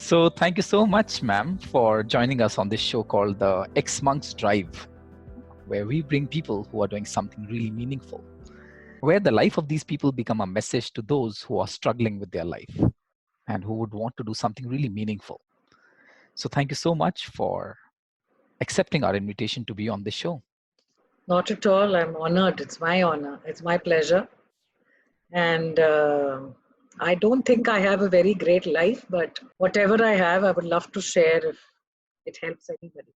So thank you so much, ma'am, for joining us on this show called the Ex-Monks Drive, where we bring people who are doing something really meaningful, where the life of these people become a message to those who are struggling with their life and who would want to do something really meaningful. So thank you so much for accepting our invitation to be on this show. Not at all. I'm honored. It's my honor. It's my pleasure. And I don't think I have a very great life, but whatever I have, I would love to share if it helps anybody.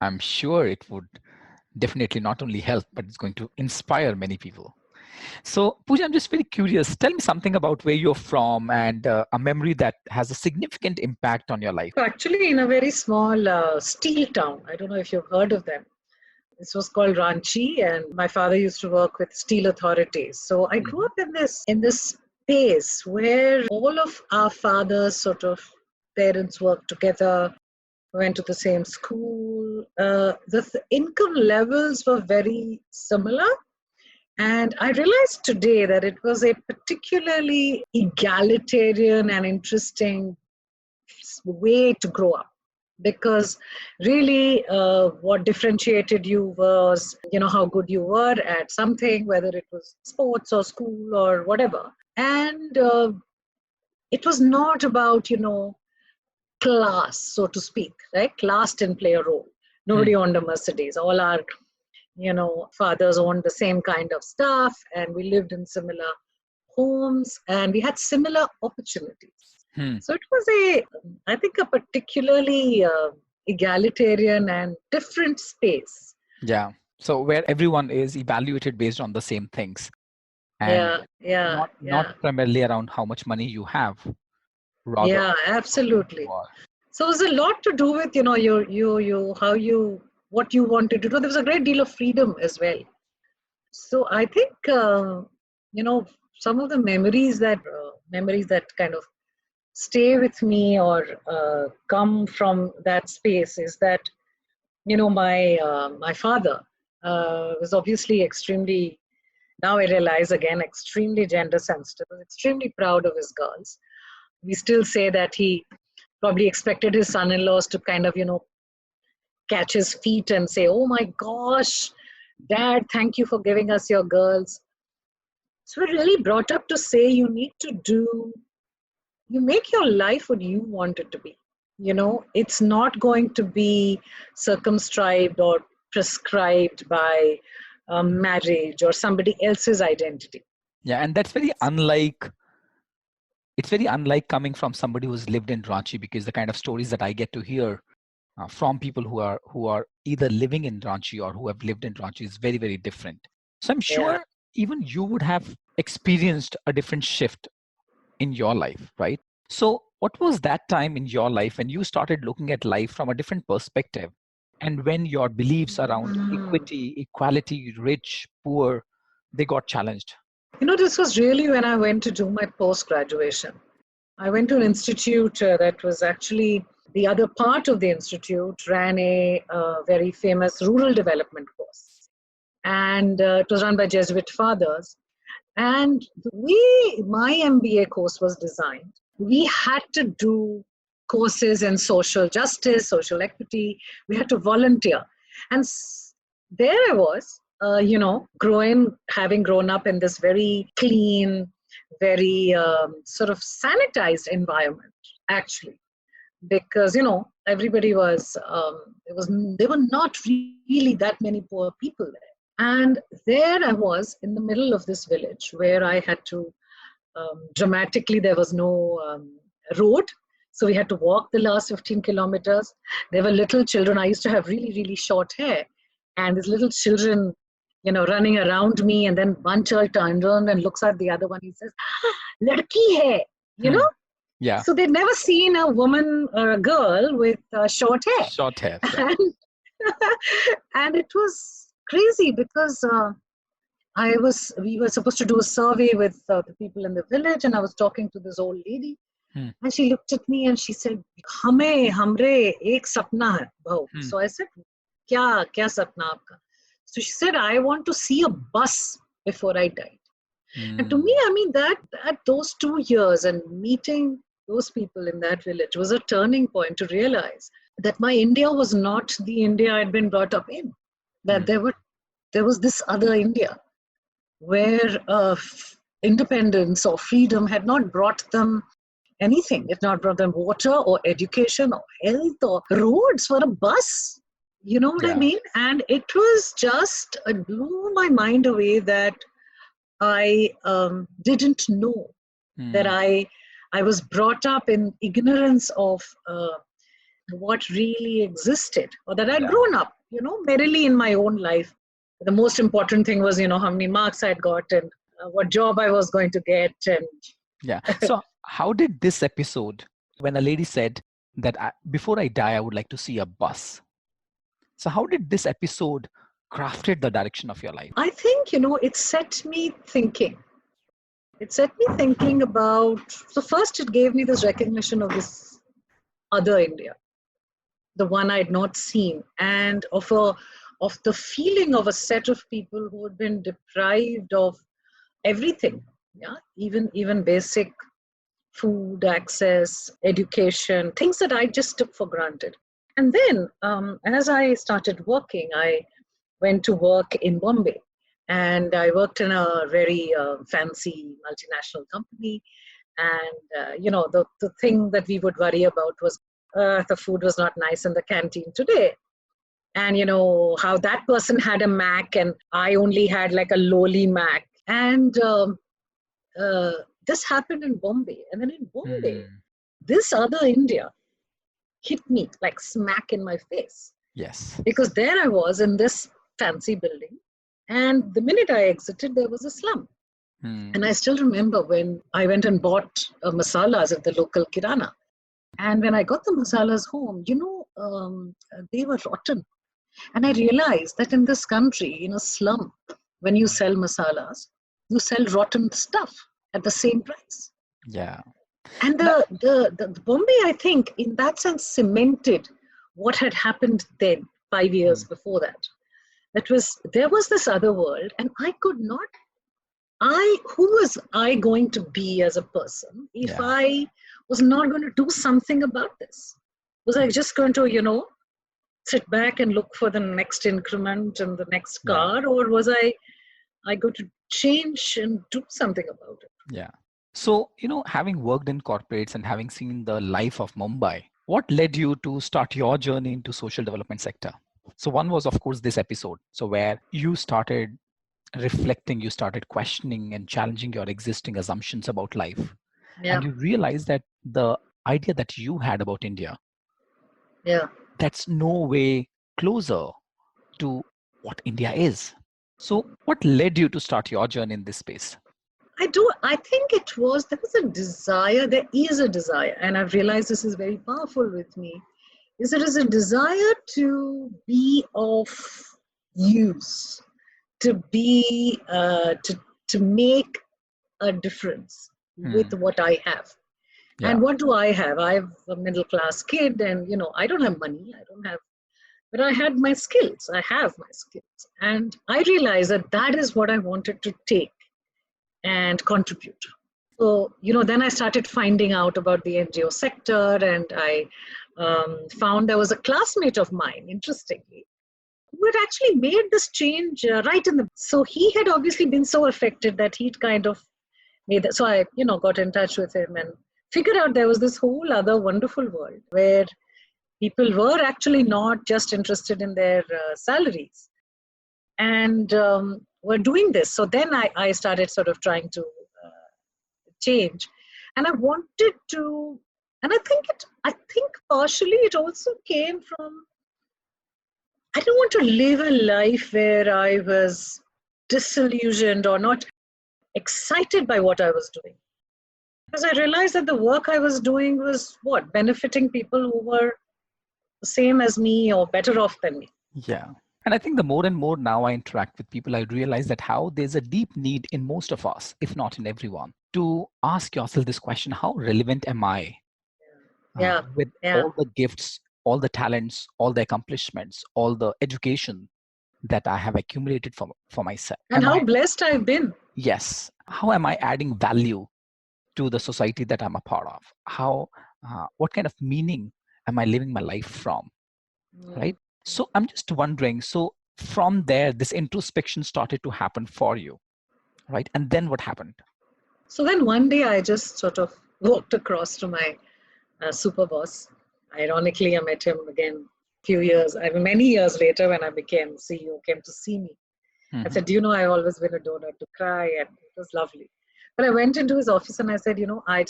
I'm sure it would definitely not only help, but it's going to inspire many people. So, Pooja, I'm just very curious. Tell me something about where you're from and a memory that has a significant impact on your life. Actually, in a very small steel town. I don't know if you've heard of them. This was called Ranchi, and my father used to work with steel authorities. So I grew up in this space where all of our fathers, sort of parents, worked together, went to the same school. The income levels were very similar. And I realized today that it was a particularly egalitarian and interesting way to grow up. Because really what differentiated you was, how good you were at something, whether it was sports or school or whatever. And it was not about, class, so to speak, right? Class didn't play a role. Nobody owned a Mercedes. All our, fathers owned the same kind of stuff, and we lived in similar homes, and we had similar opportunities. So it was I think a particularly egalitarian and different space. Yeah. So where everyone is evaluated based on the same things. And not primarily around how much money you have. Rather, yeah, absolutely. So it was a lot to do with, what you wanted to do. There was a great deal of freedom as well. So I think, some of the memories that kind of stay with me or come from that space is that, my father was obviously extremely, now I realize again, extremely gender sensitive, extremely proud of his girls. We still say that he probably expected his son-in-laws to kind of, catch his feet and say, oh my gosh, Dad, thank you for giving us your girls. So we're really brought up to say you make your life what you want it to be. It's not going to be circumscribed or prescribed by marriage or somebody else's identity. Yeah, and that's very unlike. It's very unlike coming from somebody who's lived in Ranchi, because the kind of stories that I get to hear from people who are either living in Ranchi or who have lived in Ranchi is very, very different. So I'm sure even you would have experienced a different shift in your life, right? So what was that time in your life when you started looking at life from a different perspective, and when your beliefs around equity, equality, rich, poor, they got challenged? This was really when I went to do my post-graduation. I went to an institute that was actually the other part of the institute ran a very famous rural development course. And it was run by Jesuit fathers. And my MBA course was designed. We had to do courses in social justice, social equity. We had to volunteer. And there I was, having grown up in this very clean, very sort of sanitized environment, actually. Because, everybody was, there were not really that many poor people there. And there I was in the middle of this village where I had to, dramatically, there was no road. So we had to walk the last 15 kilometers. There were little children. I used to have really, really short hair. And these little children, running around me. And then one child turned around and looks at the other one. He says, "Ladki hai," Yeah. So they'd never seen a woman or a girl with short hair. Short hair. Yeah. And it was crazy because we were supposed to do a survey with the people in the village, and I was talking to this old lady, and she looked at me and she said, "Hamre ek sapna hai, bhau." So I said, "Kya sapna aapka?" So she said, "I want to see a bus before I died." And to me, I mean, that those 2 years and meeting those people in that village was a turning point to realize that my India was not the India I'd been brought up in. That there was this other India where independence or freedom had not brought them anything. It not brought them water or education or health or roads for a bus. You know what I Yeah. mean? And it was just, it blew my mind away that I didn't know that I was brought up in ignorance of what really existed, or that I'd Yeah. grown up, merrily in my own life. The most important thing was, how many marks I'd got and what job I was going to get. And Yeah. So how did this episode, when a lady said that before I die, I would like to see a bus. So how did this episode crafted the direction of your life? I think, it set me thinking. It set me thinking about, so first it gave me this recognition of this other India, the one I'd not seen, and of the feeling of a set of people who had been deprived of everything, yeah, even basic food access, education, things that I just took for granted. And then as I started working, I went to work in Bombay, and I worked in a very fancy multinational company. And the thing that we would worry about was the food was not nice in the canteen today, and how that person had a Mac and I only had like a lowly Mac. And this happened in Bombay. And then in Bombay, this other India hit me like smack in my face. Yes. Because there I was in this fancy building, and the minute I exited, there was a slum. And I still remember when I went and bought masalas at the local kirana. And when I got the masalas home, they were rotten. And I realized that in this country, in a slum, when you sell masalas, you sell rotten stuff at the same price. Yeah. And the Bombay, I think, in that sense, cemented what had happened then, 5 years before that. There was this other world, and I could not. Who was I going to be as a person if I was not going to do something about this? Was I just going to, sit back and look for the next increment and the next car, or was I going to change and do something about it? Yeah. So, having worked in corporates and having seen the life of Mumbai, what led you to start your journey into social development sector? So one was, of course, this episode. So where you started reflecting, you started questioning and challenging your existing assumptions about life. Yeah. And you realized that the idea that you had about India, that's no way closer to what India is. So what led you to start your journey in this space? I think there is a desire, and I've realized this is very powerful with me, is there is a desire to be of use, to be, to make a difference with what I have. Yeah. And what do I have? I have a middle class kid, and, I don't have money, but I had my skills, I have my skills. And I realized that is what I wanted to take and contribute. So, then I started finding out about the NGO sector, and I found there was a classmate of mine, interestingly, who had actually made this change right in the. So he had obviously been so affected that he'd kind of made that. So I, got in touch with him and figured out there was this whole other wonderful world where people were actually not just interested in their salaries, and were doing this. So then I started sort of trying to change, and I wanted to, and I think partially it also came from, I don't want to live a life where I was disillusioned or not excited by what I was doing. Because I realized that the work I was doing was benefiting people who were the same as me or better off than me. Yeah. And I think the more and more now I interact with people, I realize that how there's a deep need in most of us, if not in everyone, to ask yourself this question: how relevant am I with all the gifts, all the talents, all the accomplishments, all the education that I have accumulated for myself? And how blessed I've been. Yes. How am I adding value to the society that I'm a part of? What kind of meaning am I living my life from? Right? So I'm just wondering, so from there, this introspection started to happen for you, right? And then what happened? So then one day I just sort of walked across to my super boss. Ironically, I met him again many years later when I became CEO, came to see me. I said, do you know, I've always been a donor to cry, and it was lovely. But I went into his office and I said, you know, I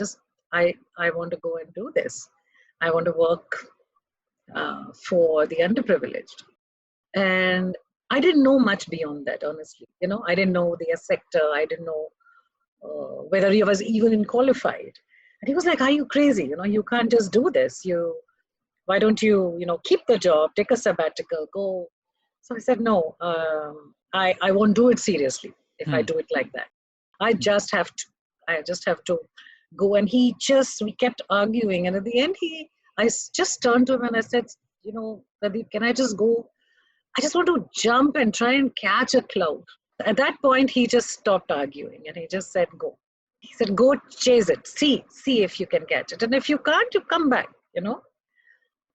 want to go and do this. I want to work for the underprivileged. And I didn't know much beyond that, honestly. You know, I didn't know the sector. I didn't know whether he was even qualified. And he was like, are you crazy? You know, you can't just do this. Why don't you, you know, keep the job, take a sabbatical, go. So I said, no, I won't do it seriously if I do it like that. I just have to go. And we kept arguing. And at the end, I just turned to him and I said, you know, Pradeep, can I just go? I just want to jump and try and catch a cloud. At that point, he just stopped arguing and he just said, go. He said, go chase it. See if you can catch it. And if you can't, you come back, you know.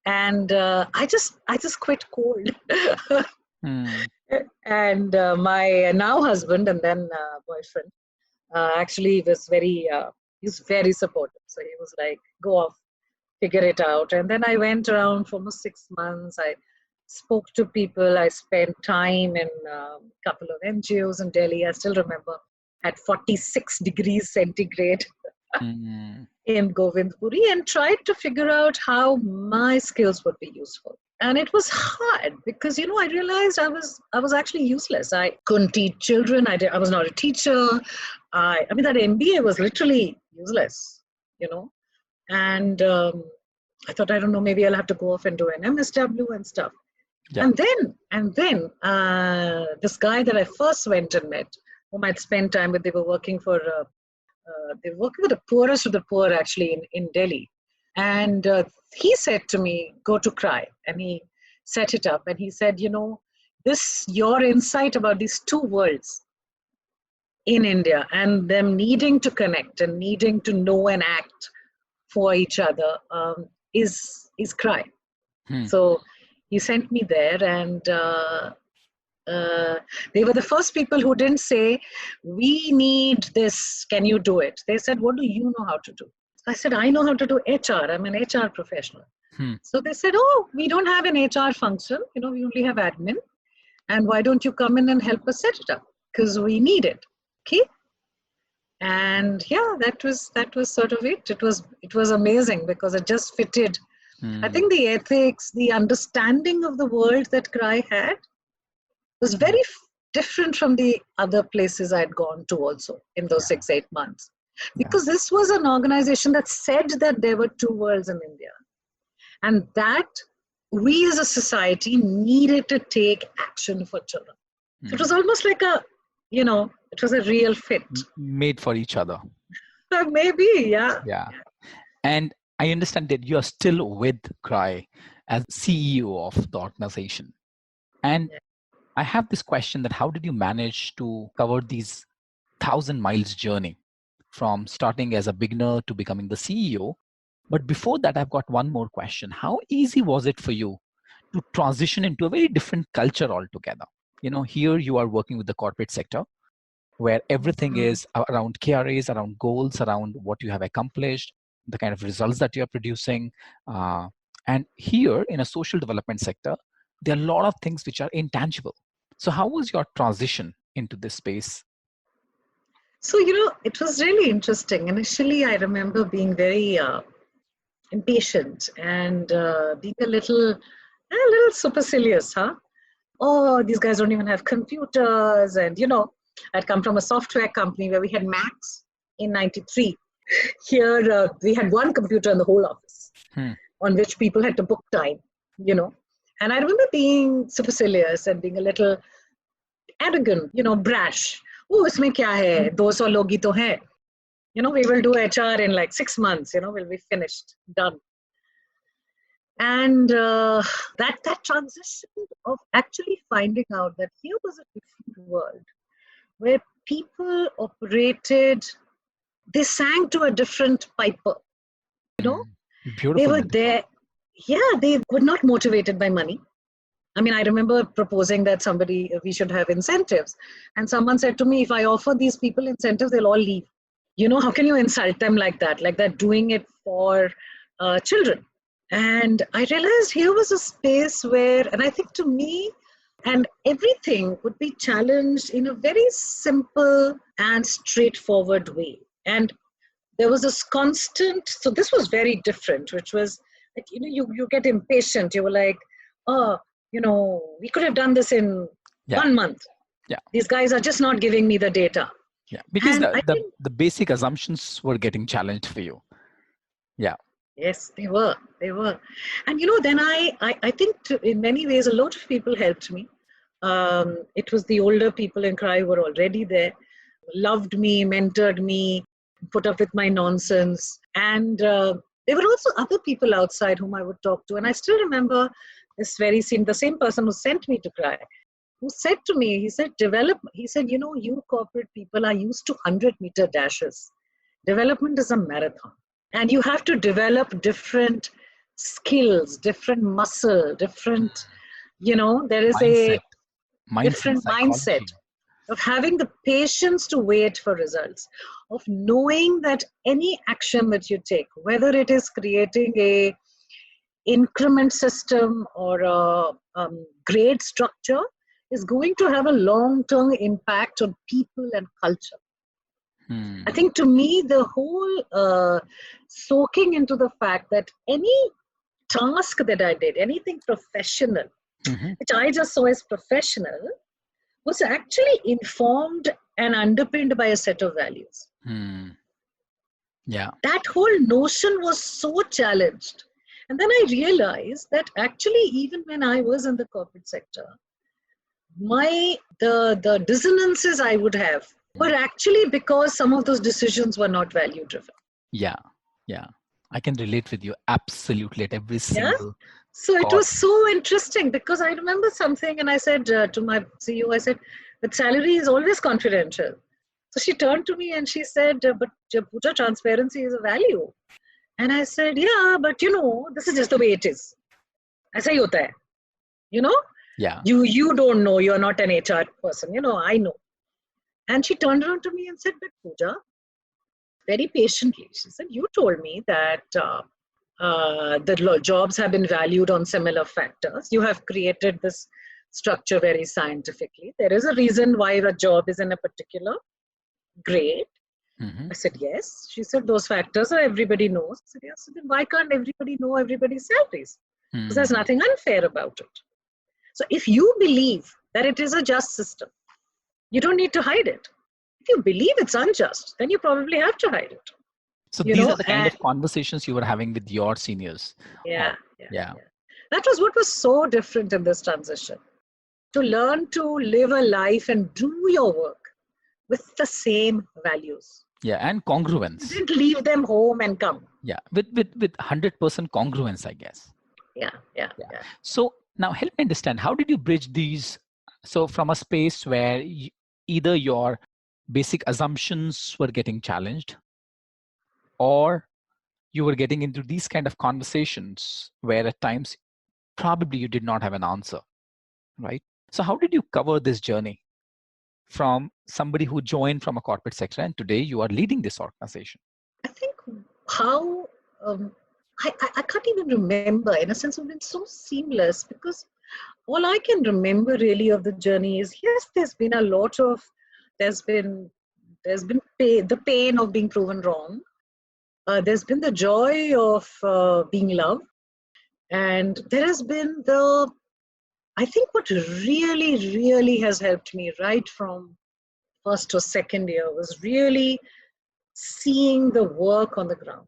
And I just quit cold. And my now husband and then boyfriend actually was he's very supportive. So he was like, go off, figure it out. And then I went around for almost 6 months. I spoke to people. I spent time in a couple of NGOs in Delhi. I still remember at 46 degrees centigrade in Govindpuri, and tried to figure out how my skills would be useful. And it was hard because, you know, I realized I was actually useless. I couldn't teach children. I was not a teacher. I mean, that MBA was literally useless, you know. And I thought, I don't know, maybe I'll have to go off and do an MSW and stuff. Yeah. And then this guy that I first went and met, whom I'd spent time with, they were working with the poorest of the poor actually in Delhi. And he said to me, go to CRY. And he set it up. And he said, you know, your insight about these two worlds in India and them needing to connect and needing to know and act for each other is CRY. So he sent me there, and they were the first people who didn't say, we need this, can you do it? They said, what do you know how to do? I said, I know how to do HR. I'm an HR professional. So they said, oh, we don't have an HR function. You know, we only have admin. And why don't you come in and help us set it up? Because we need it. Okay. And yeah, that was sort of it. It was amazing because it just fitted. I think the ethics, the understanding of the world that CRY had was very different from the other places I'd gone to also in those 6-8 months. Because this was an organization that said that there were two worlds in India. And that we as a society needed to take action for children. So it was almost like it was a real fit. Made for each other. Maybe, yeah. Yeah. And I understand that you are still with CRY as CEO of the organization. And I have this question that how did you manage to cover these 1,000 miles journey from starting as a beginner to becoming the CEO? But before that, I've got one more question. How easy was it for you to transition into a very different culture altogether? You know, here you are working with the corporate sector, where everything is around KRAs, around goals, around what you have accomplished, the kind of results that you're producing. And here in a social development sector, there are a lot of things which are intangible. So how was your transition into this space? So, you know, it was really interesting. Initially, I remember being very impatient and being a little supercilious, Oh, these guys don't even have computers. And, you know, I'd come from a software company where we had Macs in 93. Here, we had one computer in the whole office on which people had to book time, you know. And I remember being supercilious and being a little arrogant, you know, brash. Oh, isme kya hai? 200 log hi to hai. You know, we will do HR in like 6 months, you know, we'll be finished, done. And that transition of actually finding out that here was a different world where people operated they sang to a different piper. They Beautiful were metaphor. there. Yeah, they were not motivated by money. I mean, I remember proposing that we should have incentives. And someone said to me, if I offer these people incentives, they'll all leave. How can you insult them like that? Like that, doing it for children. And I realized here was a space where, and I think to me, and everything would be challenged in a very simple and straightforward way. And there was this constant, so this was very different, which was like, you get impatient. You were like, oh, we could have done this in 1 month. Yeah. These guys are just not giving me the data. Yeah, because And the basic assumptions were getting challenged for you. Yeah. Yes, they were. And then I think in many ways, a lot of people helped me. It was the older people in CRY who were already there, loved me, mentored me, put up with my nonsense. And there were also other people outside whom I would talk to. And I still remember this very scene, the same person who sent me to CRY, who said to me, he said, you corporate people are used to 100-meter dashes. Development is a marathon. And you have to develop different skills, different muscle, different, there is a different mindset of having the patience to wait for results, of knowing that any action that you take, whether it is creating a increment system or a grade structure, is going to have a long-term impact on people and culture. I think to me, the whole soaking into the fact that any task that I did, anything professional, which I just saw as professional, was actually informed and underpinned by a set of values. Yeah. That whole notion was so challenged. And then I realized that actually, even when I was in the corporate sector, the dissonances I would have were actually because some of those decisions were not value driven. Yeah. I can relate with you absolutely at every single. So it was so interesting because I remember something, and I said to my CEO, I said, but salary is always confidential. So she turned to me and she said, but Puja, transparency is a value. And I said, yeah, but this is just the way it is. Aisa hi hota hai. Yeah. You don't know, you're not an HR person, I know. And she turned around to me and said, but Pooja, very patiently, she said, you told me that the jobs have been valued on similar factors. You have created this structure very scientifically. There is a reason why a job is in a particular grade. I said, yes. She said, those factors are everybody knows. I said, yes. So then why can't everybody know everybody's salaries? Because there's nothing unfair about it. So if you believe that it is a just system, you don't need to hide it. If you believe it's unjust, then you probably have to hide it. So these are the kind of conversations you were having with your seniors. Yeah. That was what was so different in this transition. To learn to live a life and do your work with the same values. Yeah, and congruence. You didn't leave them home and come. Yeah, with 100% congruence, I guess. Yeah. So now help me understand, how did you bridge these? So from a space where either your basic assumptions were getting challenged, or you were getting into these kind of conversations where at times probably you did not have an answer, right? So how did you cover this journey from somebody who joined from a corporate sector and today you are leading this organization? I think how, I can't even remember. In a sense, it's been so seamless because all I can remember really of the journey is, yes, there's been a lot of, there's been the pain of being proven wrong. There's been the joy of being loved. And there has been I think what really, really has helped me right from first or second year was really seeing the work on the ground,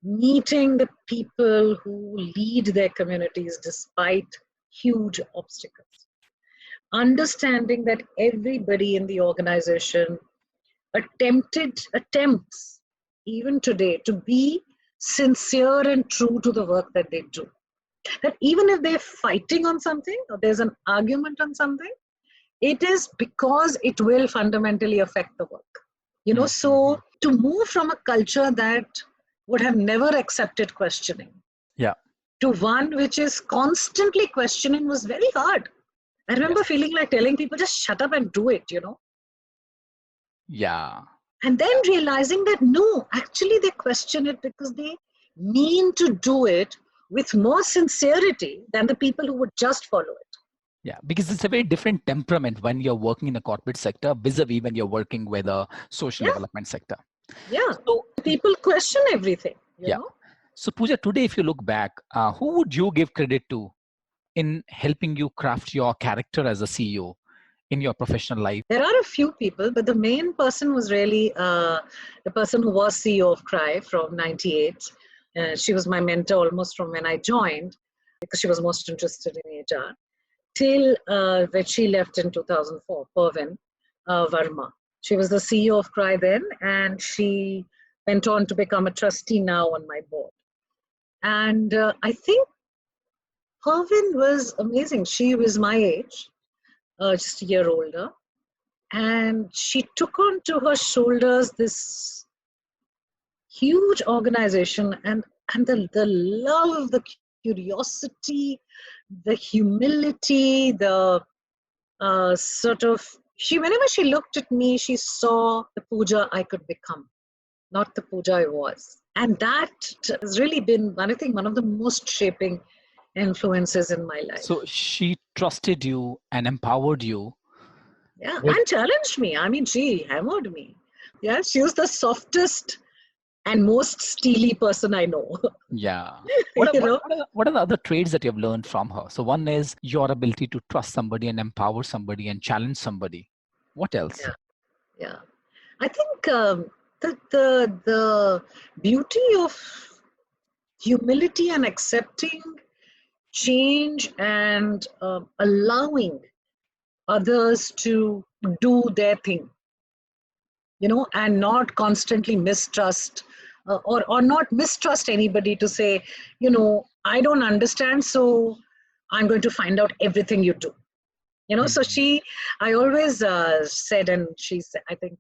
meeting the people who lead their communities despite huge obstacles, understanding that everybody in the organization attempts even today to be sincere and true to the work that they do. That even if they're fighting on something or there's an argument on something, it is because it will fundamentally affect the work. So to move from a culture that would have never accepted questioning Yeah. to one which is constantly questioning was very hard. I remember Yes. feeling like telling people, just shut up and do it, Yeah. And then realizing that no, actually they question it because they mean to do it with more sincerity than the people who would just follow it. Yeah, because it's a very different temperament when you're working in the corporate sector vis-a-vis when you're working with a social Yeah, development sector. yeah. So, People question everything, yeah. So, Pooja, today, if you look back, who would you give credit to in helping you craft your character as a CEO in your professional life? There are a few people, but the main person was really the person who was CEO of CRY from 98. She was my mentor almost from when I joined because she was most interested in HR till when she left in 2004, Pervin Verma. She was the CEO of CRY then, and she went on to become a trustee now on my board. And I think Pervin was amazing. She was my age, just a year older. And she took onto her shoulders this huge organization and the love, the curiosity, the humility, the sort of, whenever she looked at me, she saw the Puja I could become, not the Puja I was. And that has really been, I think, one of the most shaping influences in my life. So she trusted you and empowered you. Yeah, and challenged me. I mean, she hammered me. Yeah, she was the softest and most steely person I know. Yeah. you know, What are the other traits that you've learned from her? So one is your ability to trust somebody and empower somebody and challenge somebody. What else? yeah, yeah. I think the beauty of humility and accepting change and allowing others to do their thing, and not constantly mistrust or not mistrust anybody to say, I don't understand, so I'm going to find out everything you do. So I always said, and I think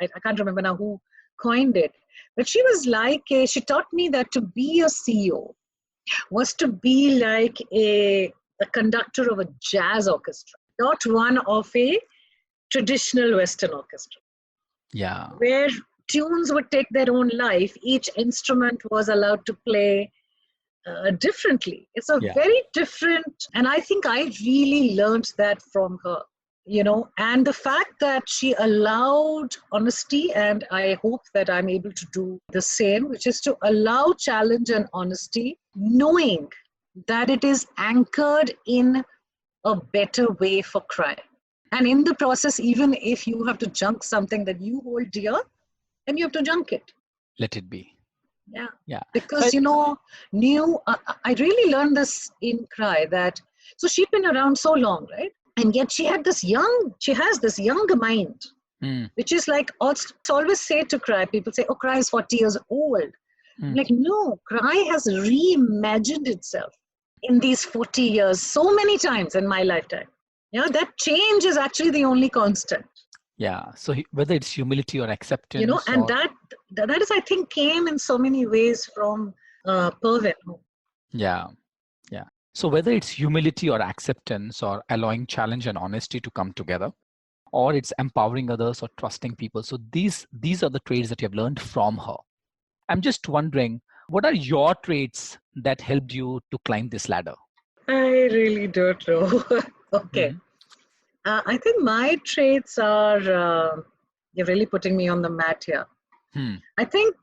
I can't remember now who coined it, but she was like, she taught me that to be a CEO was to be like a conductor of a jazz orchestra, not one of a traditional Western orchestra. Yeah. Where tunes would take their own life, each instrument was allowed to play differently. It's a very different, and I think I really learned that from her, and the fact that she allowed honesty, and I hope that I'm able to do the same, which is to allow challenge and honesty, knowing that it is anchored in a better way for CRY. And in the process, even if you have to junk something that you hold dear, then you have to junk it. Let it be. Yeah. Yeah. Because, I really learned this in CRY that, so she'd been around so long, right? And yet she has this young mind, which is like, always say to CRY, people say, oh, CRY is 40 years old. I'm like, no, CRY has reimagined itself in these 40 years so many times in my lifetime. That change is actually the only constant. Yeah. So whether it's humility or acceptance, and that is, I think, came in so many ways from Pervin. Yeah. Yeah. So whether it's humility or acceptance or allowing challenge and honesty to come together, or it's empowering others or trusting people. So these are the traits that you have learned from her. I'm just wondering, what are your traits that helped you to climb this ladder? I really don't know. Okay. I think my traits are, you're really putting me on the mat here. I think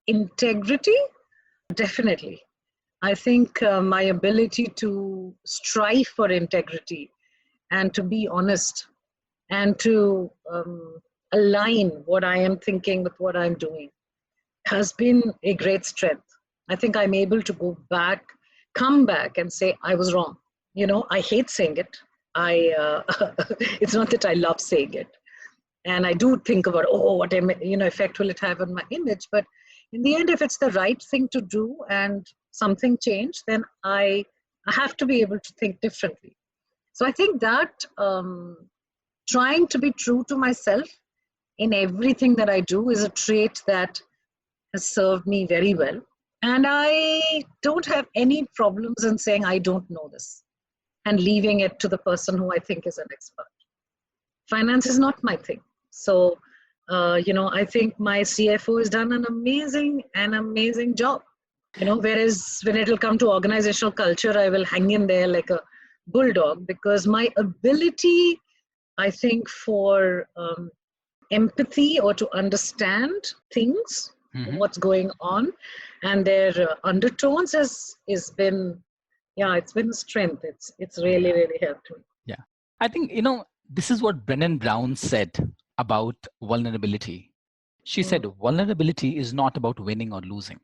integrity, definitely. I think my ability to strive for integrity and to be honest and to align what I am thinking with what I'm doing has been a great strength. I think I'm able to come back and say, I was wrong. I hate saying it. It's not that I love saying it. And I do think about, what effect will it have on my image? But in the end, if it's the right thing to do and something changed, then I have to be able to think differently. So I think that trying to be true to myself in everything that I do is a trait that has served me very well. And I don't have any problems in saying I don't know this and leaving it to the person who I think is an expert. Finance is not my thing. So, I think my CFO has done an amazing job. Whereas when it will come to organizational culture, I will hang in there like a bulldog, because my ability, I think, for empathy or to understand things, what's going on, and their undertones is been, it's been a strength. It's really helped me. Yeah, I think this is what Brené Brown said about vulnerability. She said vulnerability is not about winning or losing.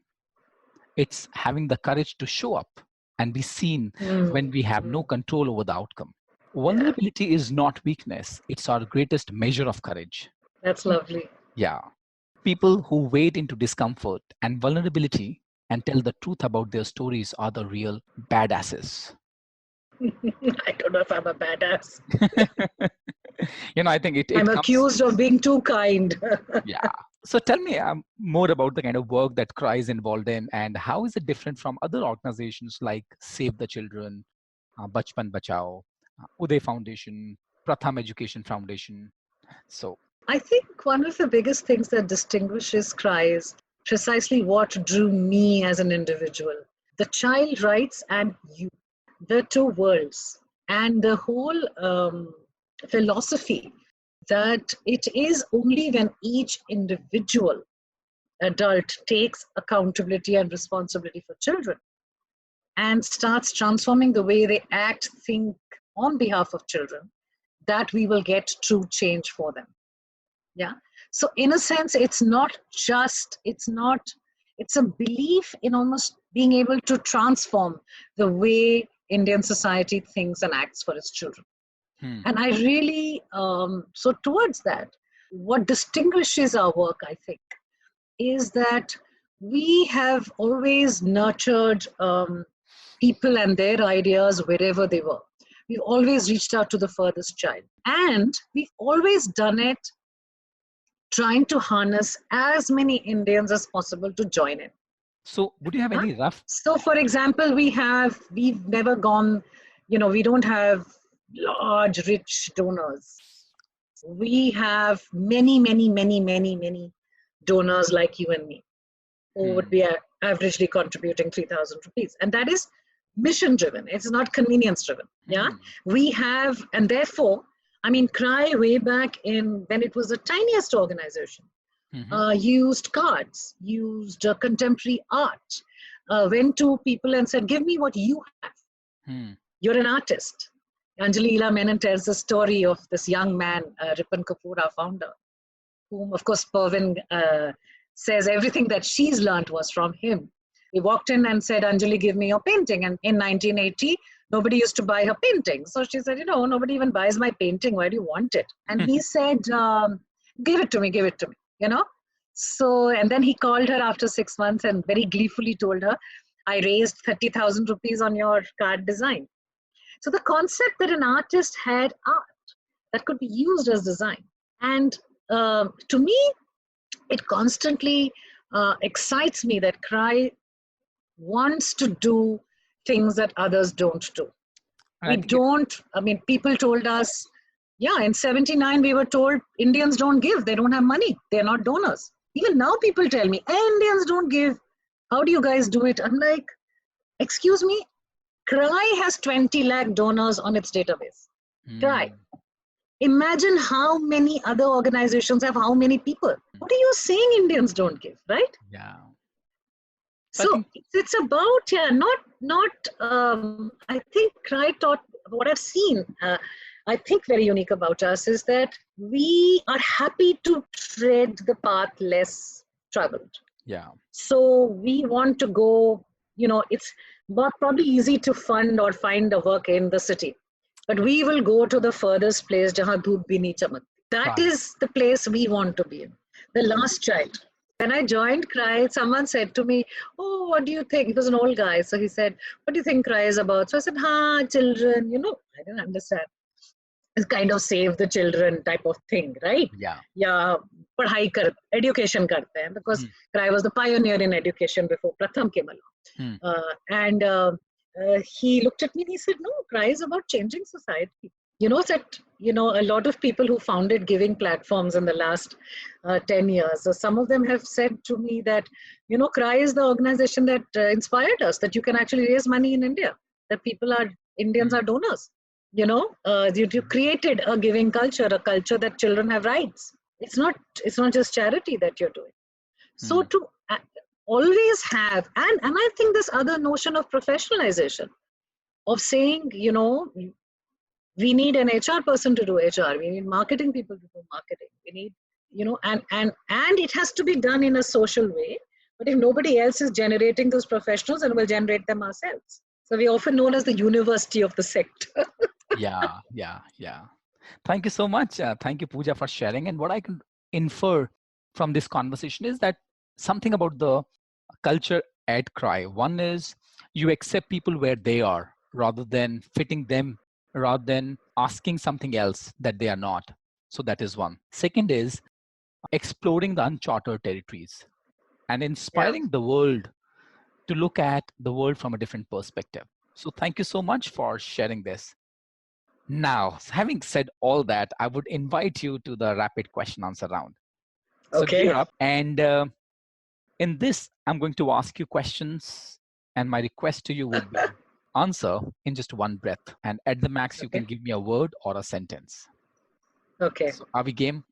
It's having the courage to show up and be seen when we have no control over the outcome. Vulnerability is not weakness. It's our greatest measure of courage. That's lovely. Yeah. People who wade into discomfort and vulnerability and tell the truth about their stories are the real badasses. I don't know if I'm a badass. I think it I'm comes... accused of being too kind. Yeah. So tell me more about the kind of work that CRY is involved in, and how is it different from other organizations like Save the Children, Bachpan Bachao, Uday Foundation, Pratham Education Foundation. So I think one of the biggest things that distinguishes CRY is precisely what drew me as an individual. The child rights and you, the two worlds, and the whole philosophy that it is only when each individual adult takes accountability and responsibility for children and starts transforming the way they act, think on behalf of children, that we will get true change for them. Yeah. So in a sense, it's a belief in almost being able to transform the way Indian society thinks and acts for its children. And I really, so towards that, what distinguishes our work, I think, is that we have always nurtured people and their ideas wherever they were. We've always reached out to the furthest child. And we've always done it trying to harness as many Indians as possible to join in. So would you have any rough... So for example, we've never gone, we don't have large, rich donors. We have many donors like you and me, who would be averagely contributing 3,000 rupees. And that is mission driven. It's not convenience driven. Yeah. We have, and therefore, CRY way back when it was the tiniest organization, used cards, used contemporary art, went to people and said, give me what you have. You're an artist. Anjali Ila Menon tells the story of this young man, Ripan Kapoor, our founder, whom, of course, Pervin says everything that she's learned was from him. He walked in and said, Anjali, give me your painting. And in 1980, nobody used to buy her painting. So she said, nobody even buys my painting. Why do you want it? And he said, give it to me, So, and then he called her after 6 months and very gleefully told her, I raised 30,000 rupees on your card design. So the concept that an artist had art that could be used as design. And to me, it constantly excites me that CRY wants to do things that others don't do. People told us, in 79, we were told Indians don't give, they don't have money, they're not donors. Even now people tell me, Indians don't give, how do you guys do it? I'm like, excuse me, CRY has 20 lakh donors on its database. CRY. Imagine how many other organizations have how many people. What are you saying Indians don't give, right? Yeah. So it's about, I think CRY taught, what I've seen, I think very unique about us is that we are happy to tread the path less traveled. Yeah. So we want to go, it's probably easy to fund or find a work in the city, but we will go to the furthest place, jahan dhoop bhi nahi chamakti. That is the place we want to be in. The last child. When I joined CRY, someone said to me, oh, what do you think? He was an old guy. So he said, what do you think CRY is about? So I said, children, I didn't understand. It's kind of save the children type of thing, right? Yeah. Yeah. education karte hain, because Cry was the pioneer in education before Pratham came along. And he looked at me and he said, no, Cry is about changing society. A lot of people who founded giving platforms in the last 10 years, some of them have said to me that, Cry is the organization that inspired us, that you can actually raise money in India, that Indians are donors. You created a giving culture, a culture that children have rights. It's not just charity that you're doing. So to always have, and I think this other notion of professionalization, of saying, we need an HR person to do HR, we need marketing people to do marketing, we need, and it has to be done in a social way. But if nobody else is generating those professionals, then we'll generate them ourselves. So we're often known as the university of the sector. Yeah. Thank you so much. Thank you, Pooja, for sharing. And what I can infer from this conversation is that something about the culture at Cry. One is you accept people where they are rather than fitting them, rather than asking something else that they are not. So that is one. Second is exploring the uncharted territories and inspiring the world to look at the world from a different perspective. So thank you so much for sharing this. Now, having said all that, I would invite you to the rapid question answer round. So gear up. And in this, I'm going to ask you questions. And my request to you would be answer in just one breath. And at the max, you can give me a word or a sentence. Okay. So are we game?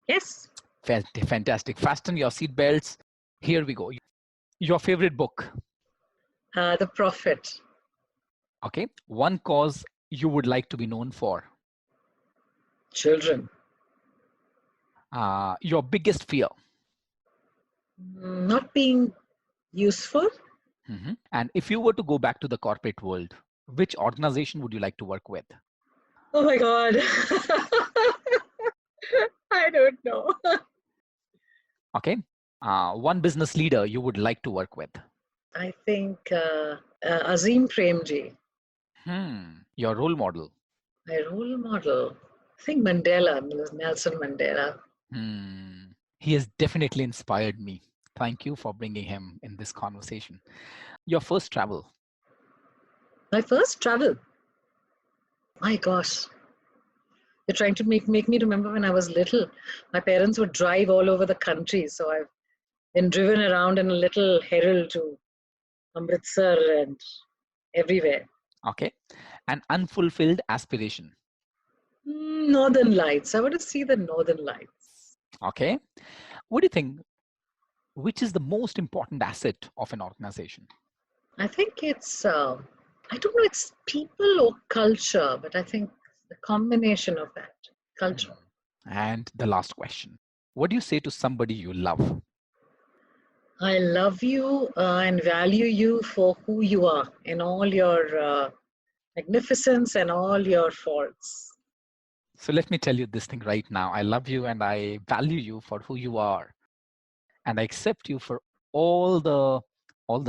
Yes. Fantastic. Fasten your seatbelts. Here we go. Your favorite book? The Prophet. Okay. One cause you would like to be known for? Children. Your biggest fear? Not being useful. And if you were to go back to the corporate world, which organization would you like to work with? Oh my God. I don't know. Okay. One business leader you would like to work with? I think Azim Premji. Your role model? My role model? I think Mandela, Nelson Mandela. He has definitely inspired me. Thank you for bringing him in this conversation. Your first travel? My first travel? My gosh. You're trying to make me remember when I was little. My parents would drive all over the country. So I've been driven around in a little Herald to Amritsar and everywhere. Okay. An unfulfilled aspiration? Northern Lights. I want to see the Northern Lights. Okay. What do you think? Which is the most important asset of an organization? I think it's, I don't know, it's people or culture, but I think the combination of that, culture. And the last question. What do you say to somebody you love? I love you and value you for who you are in all your magnificence and all your faults. So let me tell you this thing right now. I love you and I value you for who you are. And I accept you for all the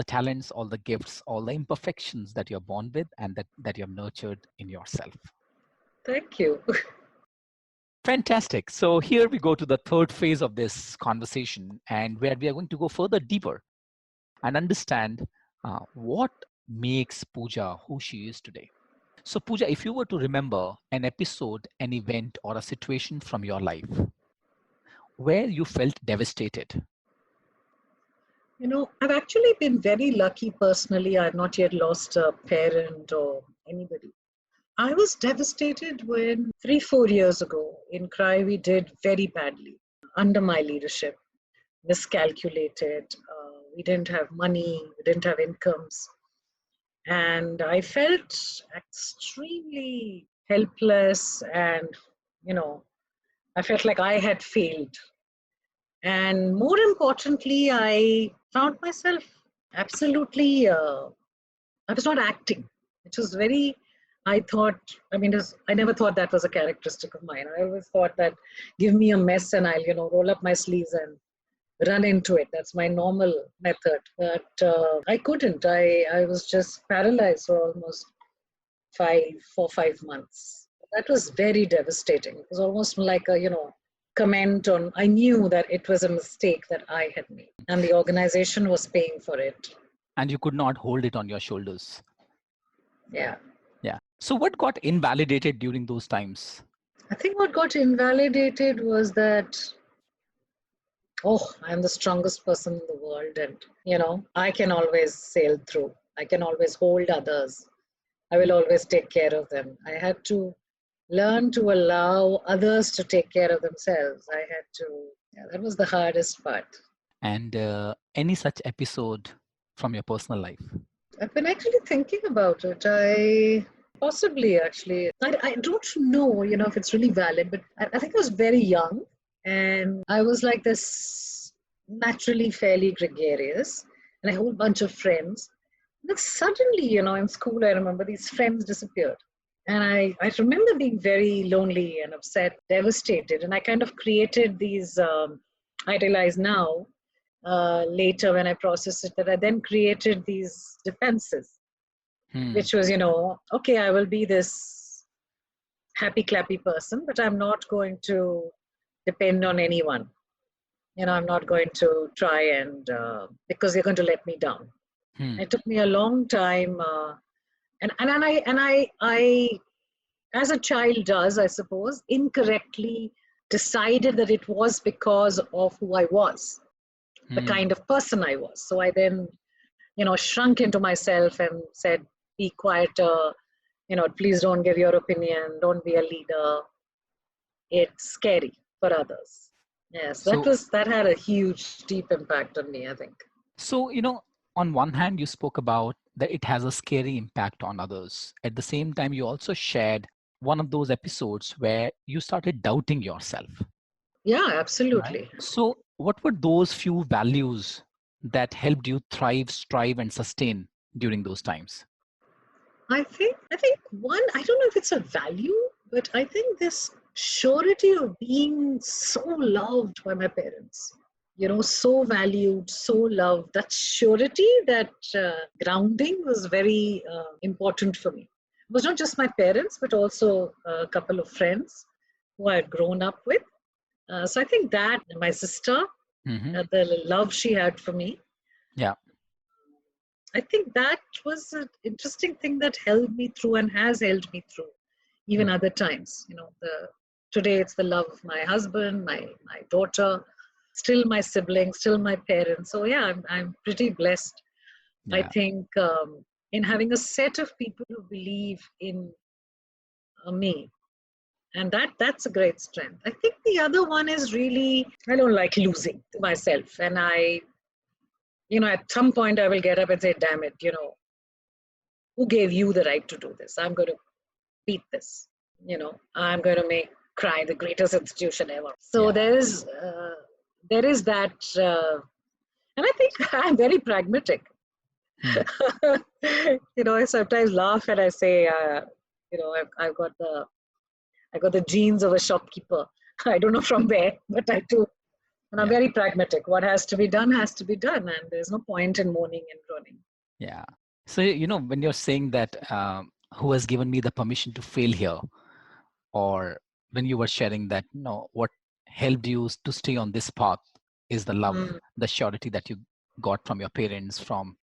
talents, all the gifts, all the imperfections that you're born with and that you have nurtured in yourself. Thank you. Fantastic. So here we go to the third phase of this conversation, and where we are going to go further deeper and understand what makes Pooja who she is today. So Pooja, if you were to remember an episode, an event, or a situation from your life where you felt devastated. I've actually been very lucky personally. I've not yet lost a parent or anybody. I was devastated when 3-4 years ago in Cry we did very badly under my leadership, miscalculated. We didn't have money, we didn't have incomes. And I felt extremely helpless and, I felt like I had failed. And more importantly, I found myself absolutely, I was not acting, which was very, I never thought that was a characteristic of mine. I always thought that give me a mess and I'll, roll up my sleeves and run into it. That's my normal method. But I couldn't. I was just paralyzed for almost 4-5 months. That was very devastating. It was almost like a, comment on, I knew that it was a mistake that I had made and the organization was paying for it. And you could not hold it on your shoulders. Yeah. Yeah. So what got invalidated during those times? I think what got invalidated was that, oh, I'm the strongest person in the world and, I can always sail through. I can always hold others. I will always take care of them. I had to learn to allow others to take care of themselves. That was the hardest part. And any such episode from your personal life? I've been actually thinking about it. I don't know, if it's really valid, but I think I was very young and I was like this naturally fairly gregarious and a whole bunch of friends. And then suddenly, in school, I remember these friends disappeared. And I remember being very lonely and upset, devastated. And I kind of created these, I realize now, later when I processed it, that I then created these defenses, which was, okay, I will be this happy, clappy person, but I'm not going to depend on anyone. I'm not going to try and, because they're going to let me down. It took me a long time. And I, as a child does, I suppose, incorrectly decided that it was because of who I was, the kind of person I was. So I then, shrunk into myself and said, be quieter, please don't give your opinion, don't be a leader. It's scary for others. Yes, that had a huge, deep impact on me, I think. So, on one hand, you spoke about that it has a scary impact on others. At the same time, you also shared one of those episodes where you started doubting yourself. Yeah, absolutely. Right? So, what were those few values that helped you thrive, strive, and sustain during those times? I think one, I don't know if it's a value, but I think this surety of being so loved by my parents, so valued, so loved, that surety, that grounding was very important for me. It was not just my parents, but also a couple of friends who I had grown up with. So I think that my sister, the love she had for me. Yeah. I think that was an interesting thing that held me through and has held me through even other times. Today it's the love of my husband, my daughter, still my siblings, still my parents. So yeah, I'm pretty blessed. Yeah. I think in having a set of people who believe in me. And that's a great strength. I think the other one is really, I don't like losing myself. And at some point I will get up and say, damn it, who gave you the right to do this? I'm going to beat this. I'm going to make cry the greatest institution ever. So there is that, and I think I'm very pragmatic. I sometimes laugh and I say, I've got the genes of a shopkeeper. I don't know from where, but I do. And I'm very pragmatic. What has to be done has to be done. And there's no point in moaning and groaning. Yeah. So, when you're saying that, who has given me the permission to fail here? Or when you were sharing that, what helped you to stay on this path is the love, the surety that you got from your parents, from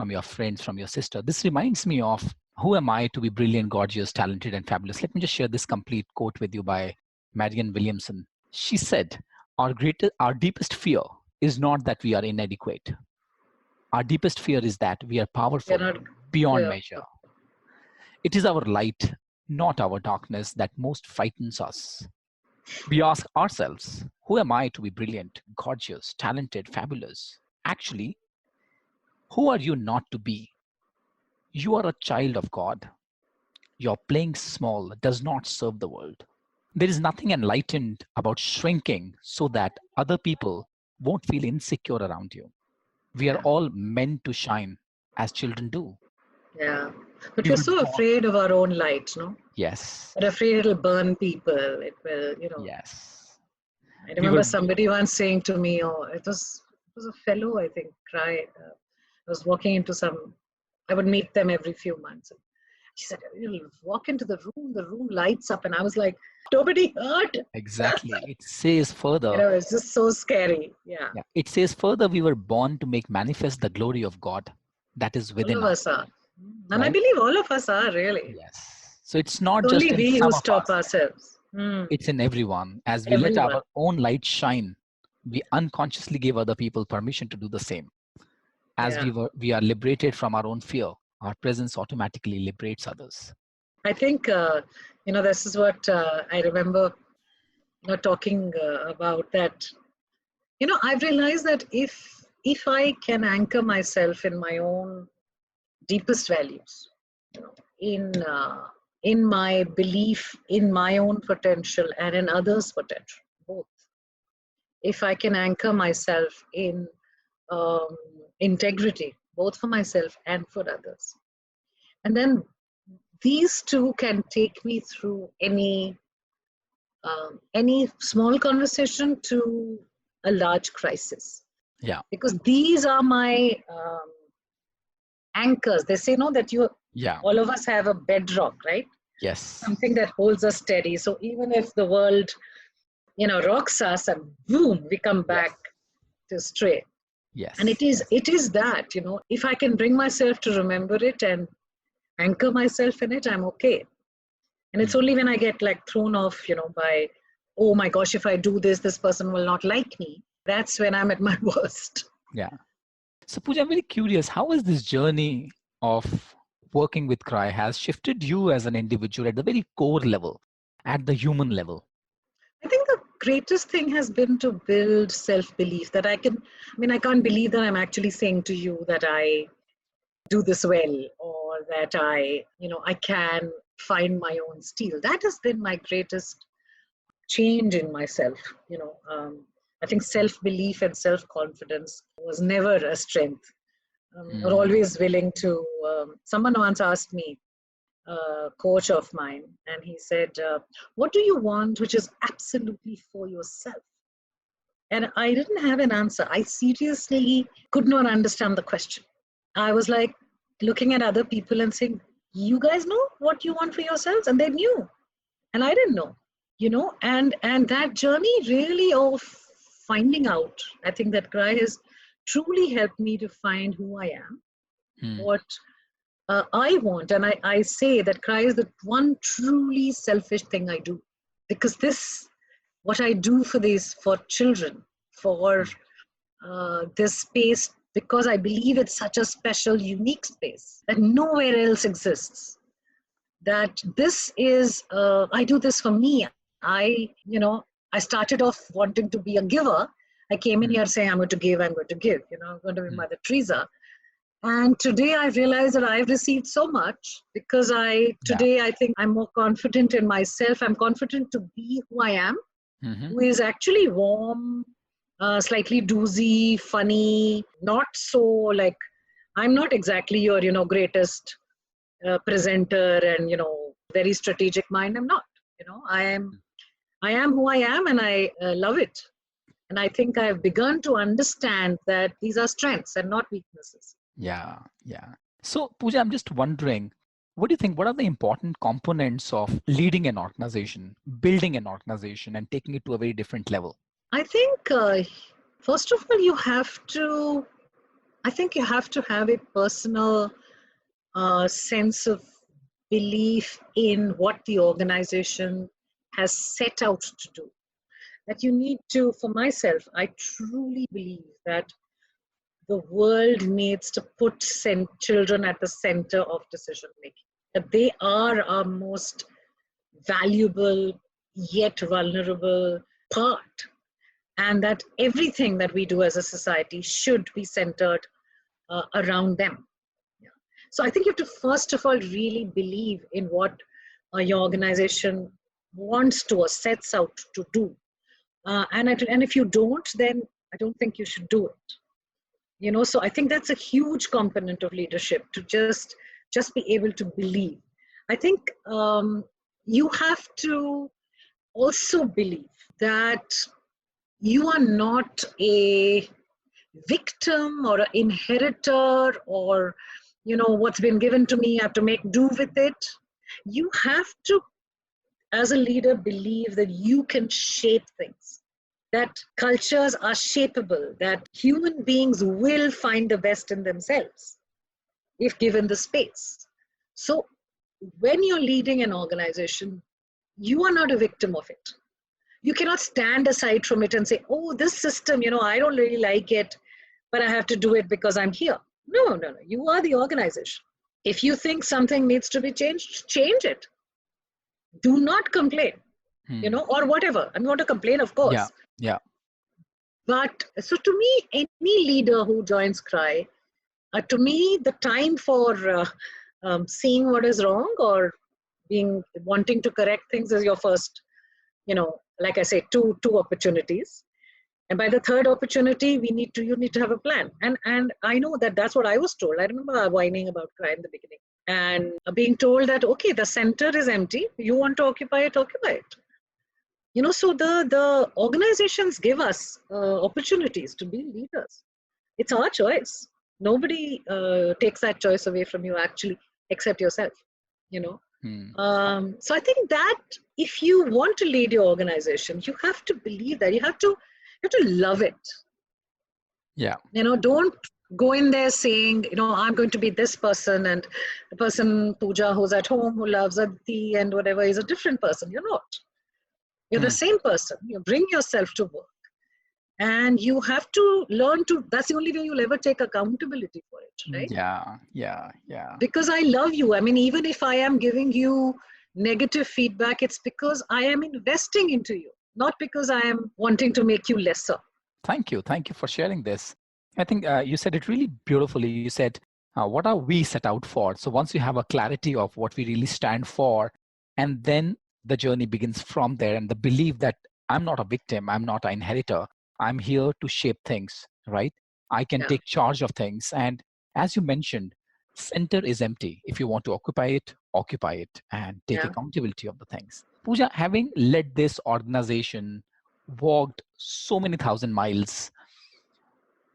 your friends, from your sister. This reminds me of, who am I to be brilliant, gorgeous, talented, and fabulous? Let me just share this complete quote with you by Marianne Williamson. She said, our deepest fear is not that we are inadequate. Our deepest fear is that we are powerful beyond measure. It is our light, not our darkness, that most frightens us. We ask ourselves, who am I to be brilliant, gorgeous, talented, fabulous? Actually, who are you not to be? You are a child of God. Your playing small does not serve the world. There is nothing enlightened about shrinking so that other people won't feel insecure around you. We are all meant to shine as children do. Yeah. But we're so afraid of our own light, no? Yes. We're afraid it'll burn people. It will, Yes. I remember somebody once saying to me, it was a fellow, I think, cried. I was walking into I would meet them every few months. She said, you'll walk into the room lights up. And I was like, nobody heard. Exactly. It says further. It's just so scary. Yeah. Yeah, it says further, we were born to make manifest the glory of God that is All within of us, us are. And I right? believe all of us are really. Yes. So it's not It's just only in we some who of stop us, ourselves. it's in everyone. As we let Everyone. our own light shine, we unconsciously give other people permission to do the same. As Yeah. we are liberated from our own fear, our presence automatically liberates others. I think, this is what I remember talking about that. I've realized that if I can anchor myself in my own deepest values, in my belief in my own potential and in others' potential, both. If I can anchor myself in um, integrity, both for myself and for others, and then these two can take me through any small conversation to a large crisis. Yeah. Because these are my anchors. They say, no, that Yeah. all of us have a bedrock, right? Yes. Something that holds us steady. So even if the world, rocks us and boom, we come back to straight. Yes. And it is that, if I can bring myself to remember it and anchor myself in it, I'm okay. And it's only when I get like thrown off, by, oh my gosh, if I do this, this person will not like me. That's when I'm at my worst. Yeah. So Pooja, I'm very curious, how has this journey of working with Cry has shifted you as an individual at the very core level, at the human level? I think the greatest thing has been to build self-belief that I can't believe that I'm actually saying to you that I do this well, or that I can find my own steel. That has been my greatest change in myself. I think self-belief and self-confidence was never a strength. Or always willing to, someone once asked me, a coach of mine, and he said, what do you want which is absolutely for yourself? And I didn't have an answer. I seriously could not understand the question. I was like looking at other people and saying, you guys know what you want for yourselves? And they knew. And I didn't know, and that journey really of finding out, I think that Cry has truly helped me to find who I am, what I want. And I say that Cry is the one truly selfish thing I do, because what I do for children, for this space, because I believe it's such a special, unique space that nowhere else exists. That this is, I do this for me. I started off wanting to be a giver. I came in here saying, I'm going to give, I'm going to be Mother Teresa. And today I realize that I've received so much, because today I think I'm more confident in myself. I'm confident to be who I am, who is actually warm, slightly doozy, funny, not so like, I'm not exactly your, greatest presenter and, very strategic mind. I'm not, I am who I am, and I love it. And I think I've begun to understand that these are strengths and not weaknesses. Yeah. So Pooja, I'm just wondering, what do you think, what are the important components of leading an organization, building an organization, and taking it to a very different level? I think, first of all, you have to have a personal sense of belief in what the organization has set out to do. That you need to, for myself, I truly believe that the world needs to put children at the center of decision making. That they are our most valuable yet vulnerable part. And that everything that we do as a society should be centered around them. Yeah. So I think you have to first of all really believe in what your organization wants to or sets out to do. And if you don't, then I don't think you should do it. So I think that's a huge component of leadership, to just be able to believe. I think you have to also believe that you are not a victim or an inheritor or what's been given to me, I have to make do with it. You have to, as a leader, believe that you can shape things, that cultures are shapeable, that human beings will find the best in themselves if given the space. So when you're leading an organization, you are not a victim of it. You cannot stand aside from it and say, oh, this system, I don't really like it, but I have to do it because I'm here. No. You are the organization. If you think something needs to be changed, change it. Do not complain, or whatever. I'm not to complain, of course. Yeah. But so to me, any leader who joins CRY, to me, the time for seeing what is wrong or wanting to correct things is your first, like I say, two opportunities. And by the third opportunity, you need to have a plan. And I know that's what I was told. I remember whining about CRY in the beginning and being told that, okay, the center is empty. You want to occupy it, occupy it. So the organizations give us opportunities to be leaders. It's our choice. Nobody takes that choice away from you, actually, except yourself. So I think that if you want to lead your organization, you have to believe that. You have to love it. Yeah. Don't go in there saying, I'm going to be this person, and the person, Pooja, who's at home, who loves Aditi and whatever, is a different person. You're not. You're the same person. You bring yourself to work. And you have to learn to, that's the only way you'll ever take accountability for it, right? Yeah. Because I love you. I mean, even if I am giving you negative feedback, it's because I am investing into you, not because I am wanting to make you lesser. Thank you for sharing this. I think you said it really beautifully. You said, what are we set out for? So once you have a clarity of what we really stand for, and then the journey begins from there, and the belief that I'm not a victim, I'm not an inheritor, I'm here to shape things, right? I can take charge of things. And as you mentioned, center is empty. If you want to occupy it and take accountability of the things. Pooja, having led this organization, walked so many thousand miles,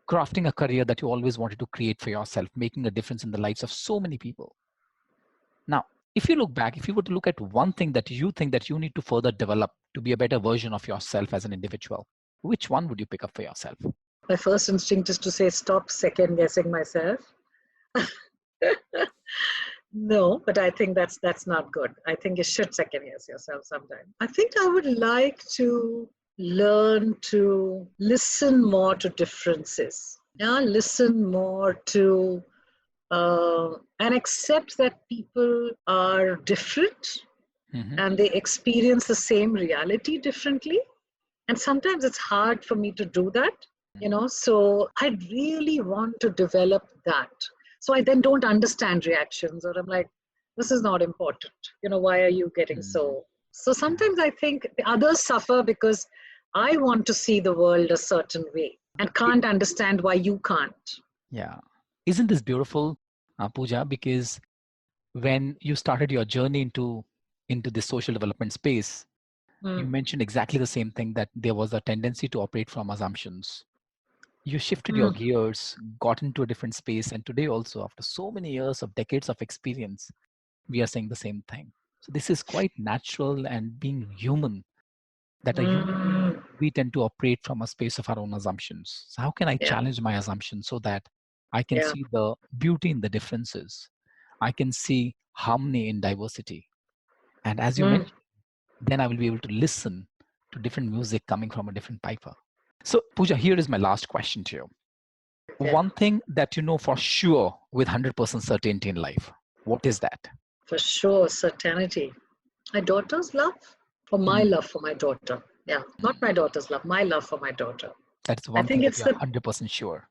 crafting a career that you always wanted to create for yourself, making a difference in the lives of so many people. Now, if you look back, if you were to look at one thing that you think that you need to further develop to be a better version of yourself as an individual, which one would you pick up for yourself? My first instinct is to say, stop second guessing myself. No, but I think that's not good. I think you should second guess yourself sometime. I think I would like to learn to listen more to differences. Listen more to and accept that people are different and they experience the same reality differently. And sometimes it's hard for me to do that, so I really want to develop that. So I then don't understand reactions, or I'm like, this is not important. Why are you getting so? So sometimes I think the others suffer because I want to see the world a certain way and can't understand why you can't. Yeah. Isn't this beautiful, Pooja? Because when you started your journey into the social development space, you mentioned exactly the same thing, that there was a tendency to operate from assumptions. You shifted your gears, got into a different space, and today also, after so many years of decades of experience, we are saying the same thing. So this is quite natural and being human, that a human, we tend to operate from a space of our own assumptions. So how can I challenge my assumptions so that I can see the beauty in the differences? I can see harmony in diversity. And as you mentioned, then I will be able to listen to different music coming from a different piper. So Pooja, here is my last question to you. One thing that you know for sure with 100% certainty in life, what is that? For sure, certainty. My daughter's love, or my love for my daughter. Not my daughter's love, my love for my daughter. That's one thing that you're 100% sure.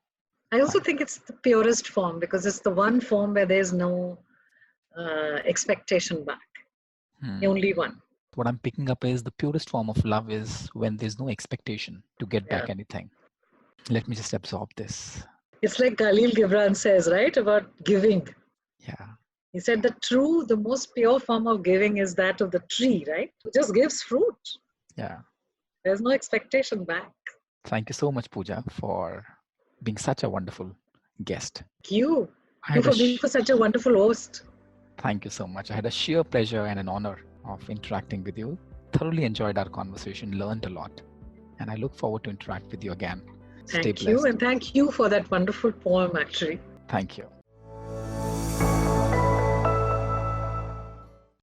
I also think it's the purest form, because it's the one form where there's no expectation back. The only one. What I'm picking up is the purest form of love is when there's no expectation to get back anything. Let me just absorb this. It's like Khalil Gibran says, right, about giving. Yeah. He said the most pure form of giving is that of the tree, right? It just gives fruit. Yeah. There's no expectation back. Thank you so much, Pooja, for being such a wonderful guest. Thank you. I you had a for being for such a wonderful host. Thank you so much. I had a sheer pleasure and an honor of interacting with you. Thoroughly enjoyed our conversation, learned a lot, and I look forward to interact with you again. Stay Thank you, blessed. and thank you for that wonderful poem, actually. Thank you.